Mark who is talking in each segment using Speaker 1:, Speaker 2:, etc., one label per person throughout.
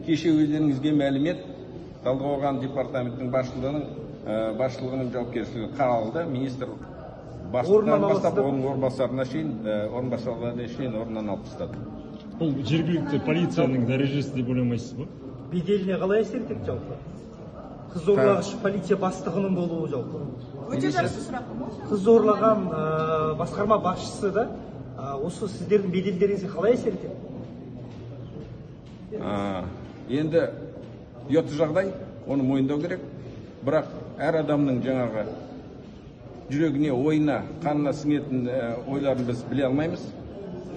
Speaker 1: Кеше өздеріңізге мәлімет талдықорған департаменттің басшылығының жауапкершілігі қаралды. Министр бастықтан бастап оның орынбасарына шейін орнынан алып тастады.
Speaker 2: Бұл жергілікті полицияның дәрежесі деп ойламайсыз ба?
Speaker 3: Беделіне қалай әсер етеді жалпы? Қыз зорлағыш полиция бастығының болуы жалпы.
Speaker 4: Өте жақсы сұрақ.
Speaker 3: Қыз зорлаған басқарма басшысы да осы сіздердің беделдеріңізге қалай әсер етеді?
Speaker 1: Енді ұятты жағдай, оны мойындау керек. Бірақ әр адамның жаңағы жүрегіне, ойына, қанына сіңетін ойларын біз біле алмаймыз.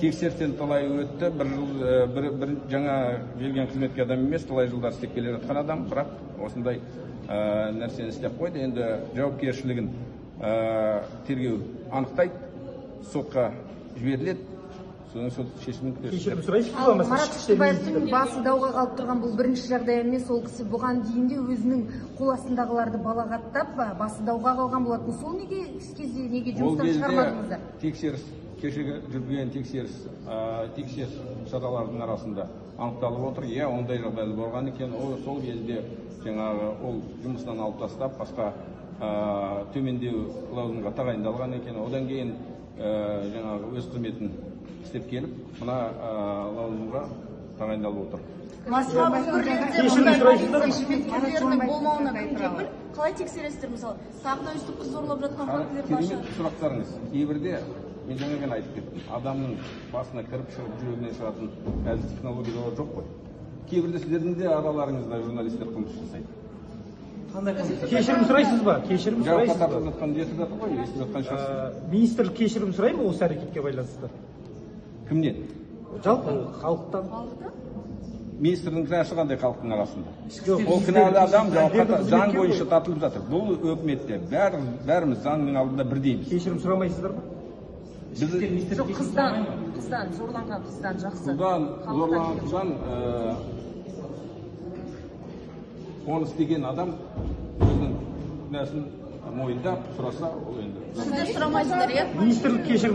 Speaker 1: Тексерістен талай өтті, бір жаңа келген қызметке адам емес, талай жылдар істеп келе жатқан адам, бірақ осындай нәрсені істеп қойды. Енді жауапкершілігін тергеу анықтайды, сотқа жіберіледі.
Speaker 3: Кешірім сұрайсыз ба?
Speaker 5: Марат Шүкібаевтың басы дауға қалып тұрған бұл бірінші жағдай емес, ол кісі бұған дейін де өзінің қол астындағыларды балағаттап басы дауға қалған болатын. Сол неге кезде неге жұмыстан шығармадыңыздар?
Speaker 1: Тексеріс, кешегі жүрген тексеріс шаралардың арасында анықталып отыр. Ондай жағдайлар болған екен. Сол кезде жаңағы ол жұмысынан алып тастап, басқа төмендеу лауазымға тағайындалған екен. Одан кейін жаңағы өз қызметін істеп келіп, мына лауазымға тағайындалып отыр.
Speaker 4: Басқа қызметкерлердің болмауына кепіл қалай тексересіздер? Мысалы, тағы да өстіп қыз зорлап жатқан фактілер бар.
Speaker 1: Керемет сұрақтарыңыз. Кейбірде мен жаңа ғана айтып кеттім. Адамның басына кіріп шығып жүрегінен шығатын әлі технологиялар жоқ қой. Кейбірде сіздердің де араларыңызда журналистер қылмыс жасайды.
Speaker 3: Кешірім сұрайсыз ба? Кешірім сұрайсыз ба? Министр кешірім сұрай ма осы әрекетке байланысты?
Speaker 1: Кімнен?
Speaker 3: Жалпы халықтан.
Speaker 1: Министрдің кінәсі қандай халықтың арасында? Ол кінәлі адам заң бойынша тартылып жатыр. Бұл өкіметте бәріміз заңның алдында бірдейміз.
Speaker 3: Кешірім сұрамайсыздар ма?
Speaker 5: Жоқ, қыздан, зорланған қыздан жақсы.
Speaker 1: Зорланған қыздан оны істеген адам өзінің кінәсін мойындап сұраса, ол енді.
Speaker 4: Сіздер сұрамайсыздар, иә?
Speaker 3: Министрлік кешірім